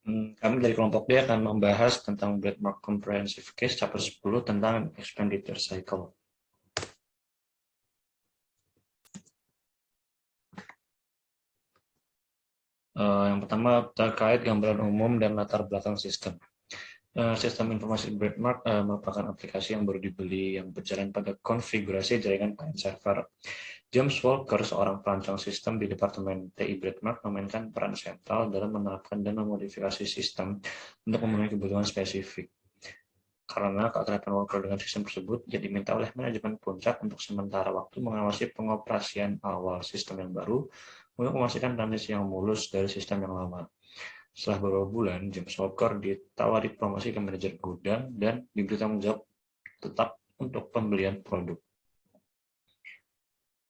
Kami dari kelompok D akan membahas tentang Breadmark Comprehensive Case chapter 10 tentang expenditure cycle. Yang pertama terkait gambaran umum dan latar belakang sistem. Sistem informasi Breadmark merupakan aplikasi yang baru dibeli yang berjalan pada konfigurasi jaringan client server. James Walker, seorang perancang sistem di Departemen TI Breadmark, memainkan peran sentral dalam menerapkan dan memodifikasi sistem untuk memenuhi kebutuhan spesifik. Karena keakraban Walker dengan sistem tersebut, ia diminta oleh manajemen puncak untuk sementara waktu mengawasi pengoperasian awal sistem yang baru untuk memastikan transisi yang mulus dari sistem yang lama. Setelah beberapa bulan, James Walker ditawari promosi ke manajer gudang dan diberi tanggung jawab tetap untuk pembelian produk.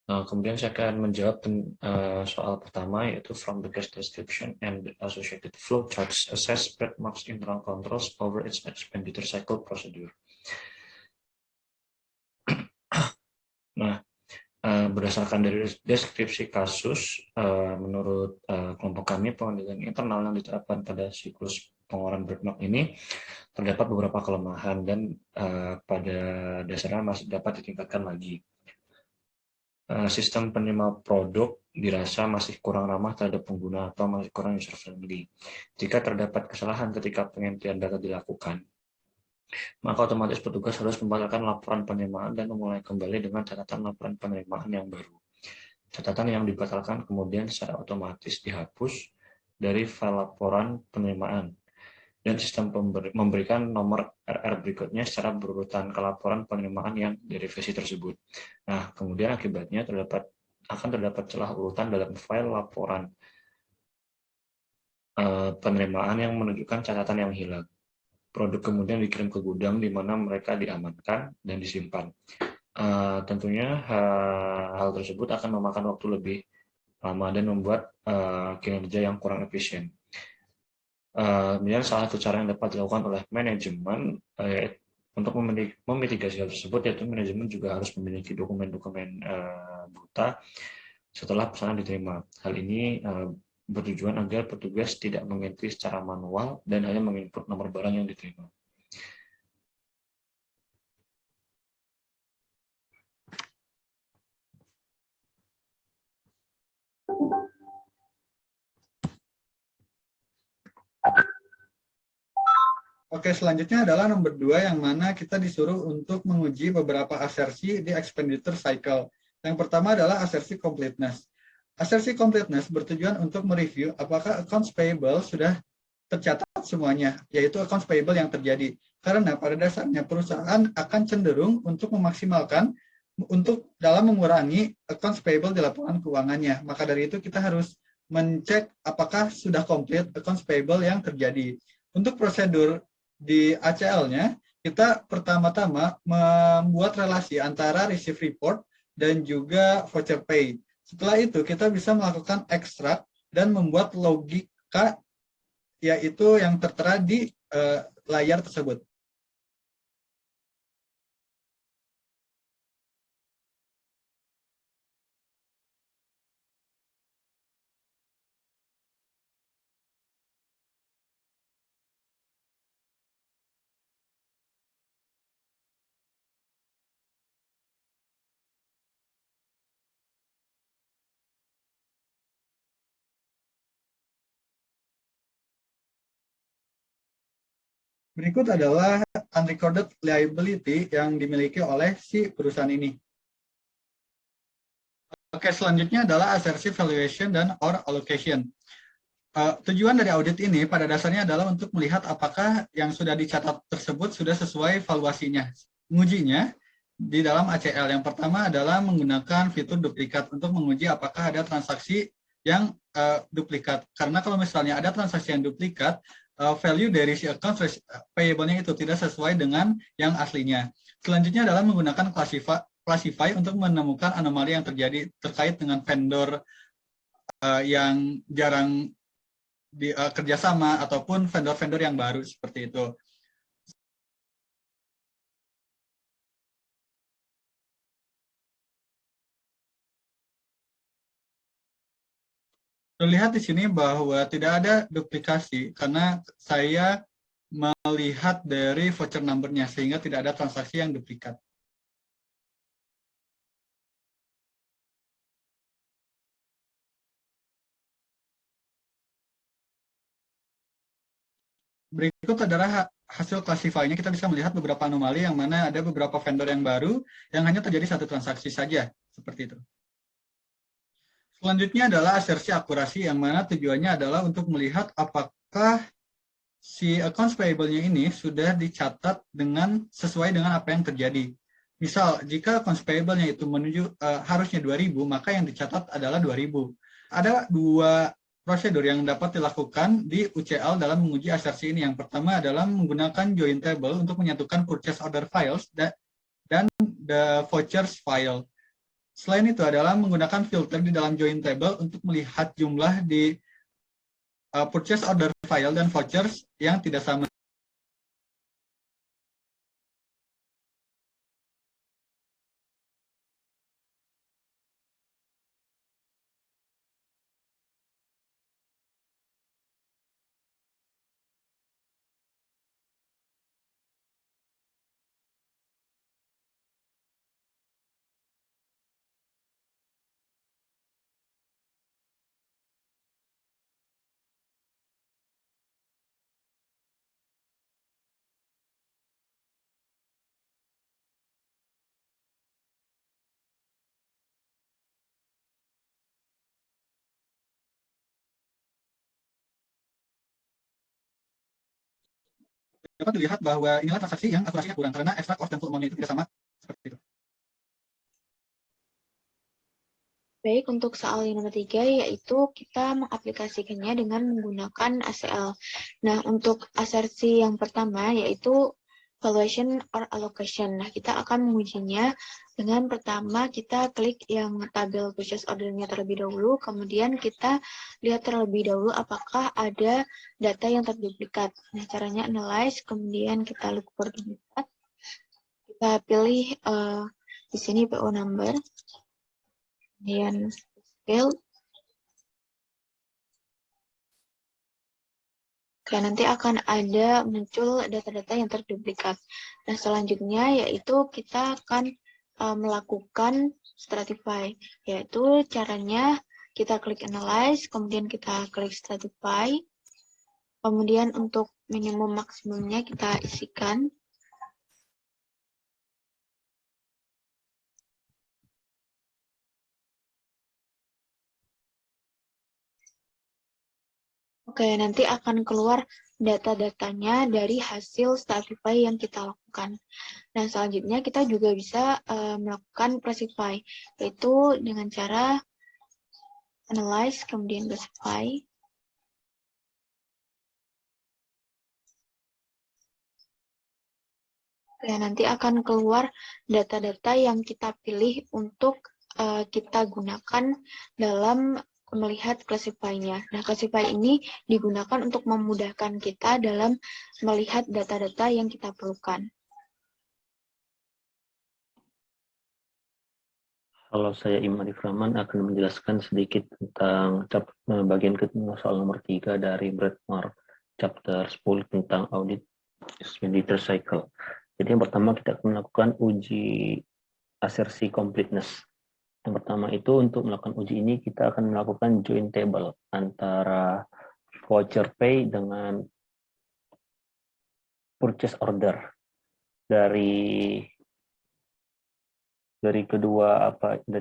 Kemudian saya akan menjawab soal pertama, yaitu from the case description and the associated flow charts assess Breadmark's internal controls over its expenditure cycle procedure. Nah, berdasarkan dari deskripsi kasus, menurut kelompok kami, pengendalian internal yang diterapkan pada siklus pengeluaran Breadmark ini terdapat beberapa kelemahan dan pada dasarnya masih dapat ditingkatkan lagi. Sistem penerima produk dirasa masih kurang ramah terhadap pengguna atau masih kurang user friendly. Jika terdapat kesalahan ketika pengentian data dilakukan, maka otomatis petugas harus membatalkan laporan penerimaan dan memulai kembali dengan catatan laporan penerimaan yang baru. Catatan yang dibatalkan kemudian secara otomatis dihapus dari file laporan penerimaan, dan sistem memberikan nomor RR berikutnya secara berurutan ke laporan penerimaan yang direvisi tersebut. Nah, kemudian akibatnya akan terdapat celah urutan dalam file laporan penerimaan yang menunjukkan catatan yang hilang. Produk kemudian dikirim ke gudang di mana mereka diamankan dan disimpan. Tentunya hal tersebut akan memakan waktu lebih lama dan membuat kinerja yang kurang efisien. Kemudian salah satu cara yang dapat dilakukan oleh manajemen untuk memitigasi hal tersebut, yaitu manajemen juga harus memiliki dokumen-dokumen buta setelah pesanan diterima. Hal ini bertujuan agar petugas tidak mengentri secara manual dan hanya menginput nomor barang yang diterima. Oke, selanjutnya adalah nomor 2, yang mana kita disuruh untuk menguji beberapa asersi di expenditure cycle. Yang pertama adalah asersi completeness. Asersi completeness bertujuan untuk mereview apakah accounts payable sudah tercatat semuanya, yaitu accounts payable yang terjadi. Karena pada dasarnya perusahaan akan cenderung untuk memaksimalkan untuk dalam mengurangi accounts payable di laporan keuangannya. Maka dari itu kita harus mencek apakah sudah komplit accounts payable yang terjadi. Untuk prosedur di ACL-nya, kita pertama-tama membuat relasi antara receive report dan juga voucher pay. Setelah itu kita bisa melakukan ekstrak dan membuat logika, yaitu yang tertera di layar tersebut. Berikut adalah unrecorded liability yang dimiliki oleh si perusahaan ini. Oke, selanjutnya adalah assertive valuation dan or allocation. Tujuan dari audit ini pada dasarnya adalah untuk melihat apakah yang sudah dicatat tersebut sudah sesuai valuasinya. Mengujinya di dalam ACL. Yang pertama adalah menggunakan fitur duplikat untuk menguji apakah ada transaksi yang duplikat. Karena kalau misalnya ada transaksi yang duplikat, value dari si account payable-nya itu tidak sesuai dengan yang aslinya. Selanjutnya adalah menggunakan classify untuk menemukan anomali yang terjadi terkait dengan vendor yang jarang kerjasama ataupun vendor-vendor yang baru seperti itu. Terlihat di sini bahwa tidak ada duplikasi karena saya melihat dari voucher number-nya sehingga tidak ada transaksi yang duplikat. Berikut adalah hasil classify-nya. Kita bisa melihat beberapa anomali yang mana ada beberapa vendor yang baru yang hanya terjadi satu transaksi saja, seperti itu. Selanjutnya adalah asersi akurasi yang mana tujuannya adalah untuk melihat apakah si accounts payable-nya ini sudah dicatat sesuai dengan apa yang terjadi. Misal, jika accounts payable-nya itu harusnya 2.000, maka yang dicatat adalah 2.000. Ada dua prosedur yang dapat dilakukan di UCL dalam menguji asersi ini. Yang pertama adalah menggunakan join table untuk menyatukan purchase order files dan the vouchers file. Selain itu adalah menggunakan filter di dalam join table untuk melihat jumlah di purchase order file dan vouchers yang tidak sama. Dapat dilihat bahwa inilah transaksi yang akurasinya kurang karena extract cost dan full amount-nya itu tidak sama, seperti itu. Baik, untuk soal yang nomor 3, yaitu kita mengaplikasikannya dengan menggunakan ACL. Nah, untuk asersi yang pertama, yaitu valuation or allocation. Nah, kita akan mengujinya dengan pertama kita klik yang tabel purchase order-nya terlebih dahulu, kemudian kita lihat terlebih dahulu apakah ada data yang terduplikat. Nah, caranya analyze, kemudian kita look for duplikat. Kita pilih di sini PO number. Kemudian scale. Oke, nanti akan ada muncul data-data yang terduplikat. Nah, selanjutnya yaitu kita akan melakukan stratify, yaitu caranya kita klik analyze, kemudian kita klik stratify, kemudian untuk minimum maksimumnya kita isikan. Oke, nanti akan keluar data-datanya dari hasil stratify yang kita lakukan. Nah, selanjutnya kita juga bisa melakukan classify, yaitu dengan cara analyze, kemudian classify. Oke, nanti akan keluar data-data yang kita pilih untuk kita gunakan dalam melihat classify-nya. Nah, classify ini digunakan untuk memudahkan kita dalam melihat data-data yang kita perlukan. Halo, saya Iman Ifrahman akan menjelaskan sedikit tentang bagian kedua soal nomor 3 dari Breadmark chapter 10 tentang audit expenditure cycle. Jadi yang pertama kita akan melakukan uji asersi completeness. Yang pertama itu untuk melakukan uji ini kita akan melakukan join table antara voucher pay dengan purchase order dari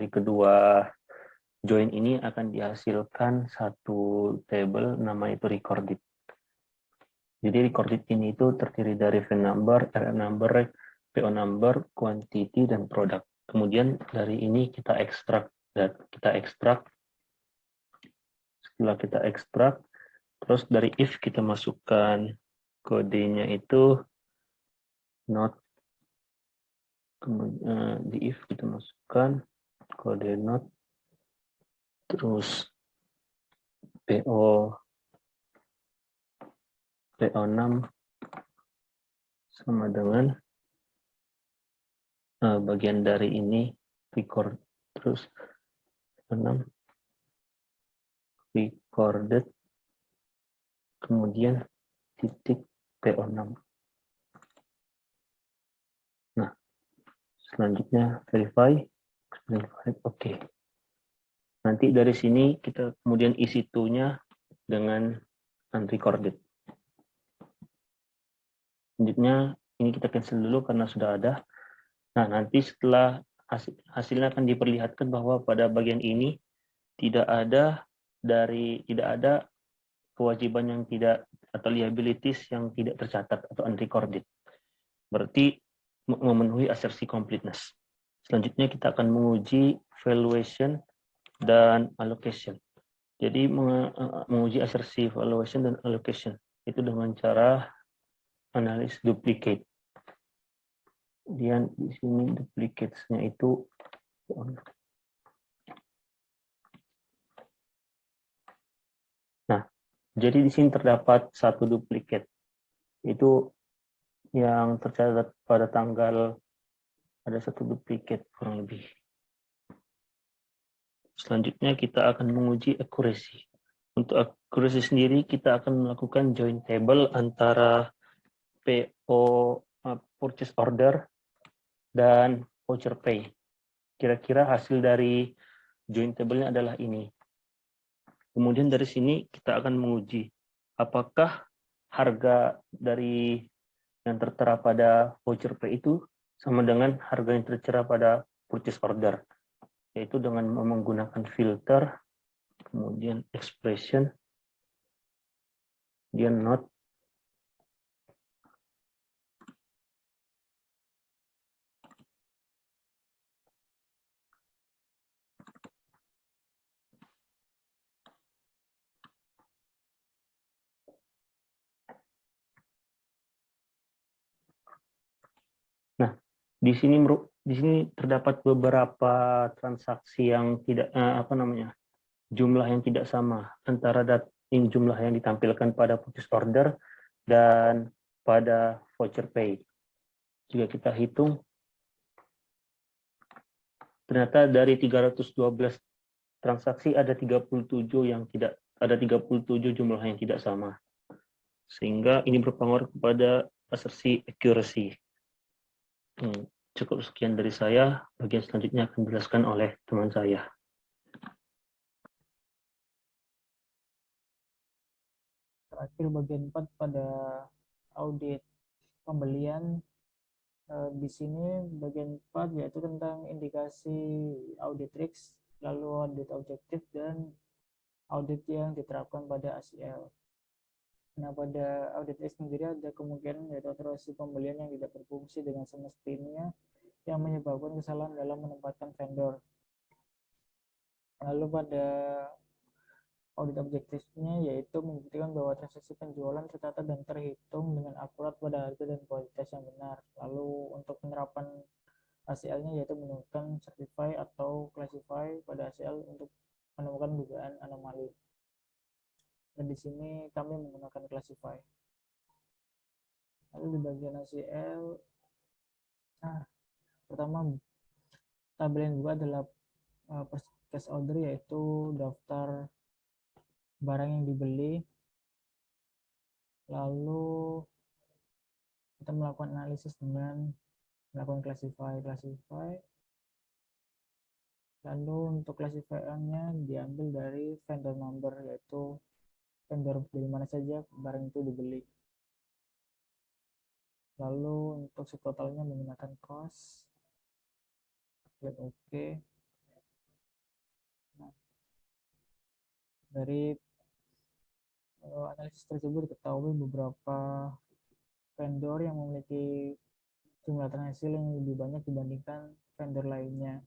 kedua join ini akan dihasilkan satu table nama itu recorded. Jadi recorded ini itu terdiri dari VIN number, RM number, PO number, quantity, dan produk. Kemudian dari ini kita ekstrak. Setelah kita ekstrak, terus dari if kita masukkan kodenya itu not. Kemudian di if kita masukkan kode not, terus PO 6 sama dengan bagian dari ini record, terus 6 recorded, kemudian titik PO6. Nah, selanjutnya verify, oke. Nanti dari sini kita kemudian isi to-nya dengan unrecorded. Selanjutnya ini kita cancel dulu karena sudah ada. Nah, nanti setelah hasilnya akan diperlihatkan bahwa pada bagian ini tidak ada kewajiban yang tidak atau liabilities yang tidak tercatat atau unrecorded. Berarti memenuhi asersi completeness. Selanjutnya kita akan menguji valuation dan allocation. Jadi menguji asersi valuation dan allocation itu dengan cara analis duplicate. Kemudian di sini duplicatesnya itu jadi di sini terdapat satu duplikat. Itu yang tercatat pada tanggal, ada satu duplikat kurang lebih. Selanjutnya kita akan menguji accuracy. Untuk accuracy sendiri kita akan melakukan join table antara PO purchase order dan voucher pay. Kira-kira hasil dari join table-nya adalah ini. Kemudian dari sini kita akan menguji apakah harga dari yang tertera pada voucher pay itu sama dengan harga yang tertera pada purchase order, yaitu dengan menggunakan filter, kemudian expression, kemudian not, di sini terdapat beberapa transaksi yang tidak jumlah yang tidak sama antara jumlah yang ditampilkan pada purchase order dan pada voucher pay. Jika kita hitung, ternyata dari 312 transaksi ada 37 jumlah yang tidak sama. Sehingga ini berpengaruh kepada asersi accuracy. Cukup sekian dari saya. Bagian selanjutnya akan dijelaskan oleh teman saya. Terakhir bagian 4 pada audit pembelian. Di sini bagian 4 yaitu tentang indikasi audit risk, lalu audit objektif, dan audit yang diterapkan pada ACL. Nah, pada audit risk sendiri ada kemungkinan yaitu operasi pembelian yang tidak berfungsi dengan semestinya yang menyebabkan kesalahan dalam menempatkan vendor. Lalu pada audit objektifnya yaitu membuktikan bahwa transaksi penjualan tercatat dan terhitung dengan akurat pada harga dan kualitas yang benar. Lalu untuk penerapan ACL-nya yaitu menggunakan certify atau classify pada ACL untuk menemukan dugaan anomali. Dan di sini kami menggunakan classify. Lalu di bagian ACL, pertama tabel yang dibuat adalah purchase order yaitu daftar barang yang dibeli. Lalu kita melakukan analisis dengan melakukan classify. Lalu untuk classify-nya diambil dari vendor number, yaitu vendor dari mana saja barang itu dibeli. Lalu untuk subtotalnya menggunakan cost. Klik OK. Nah, dari analisis tersebut diketahui beberapa vendor yang memiliki jumlah transaksi yang lebih banyak dibandingkan vendor lainnya.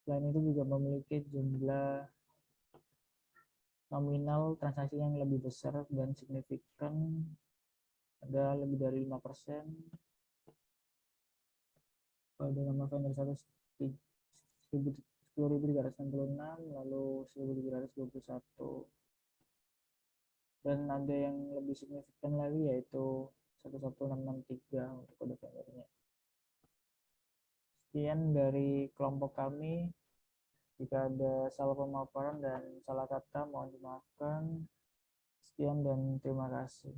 Selain itu juga memiliki jumlah nominal transaksi yang lebih besar dan signifikan, ada lebih dari 5%. Pada nama vendor 10.366, lalu 1.321. Dan ada yang lebih signifikan lagi yaitu 11663 untuk kode vendornya. Sekian dari kelompok kami. Jika ada salah pemaparan dan salah kata mohon dimaafkan. Sekian dan terima kasih.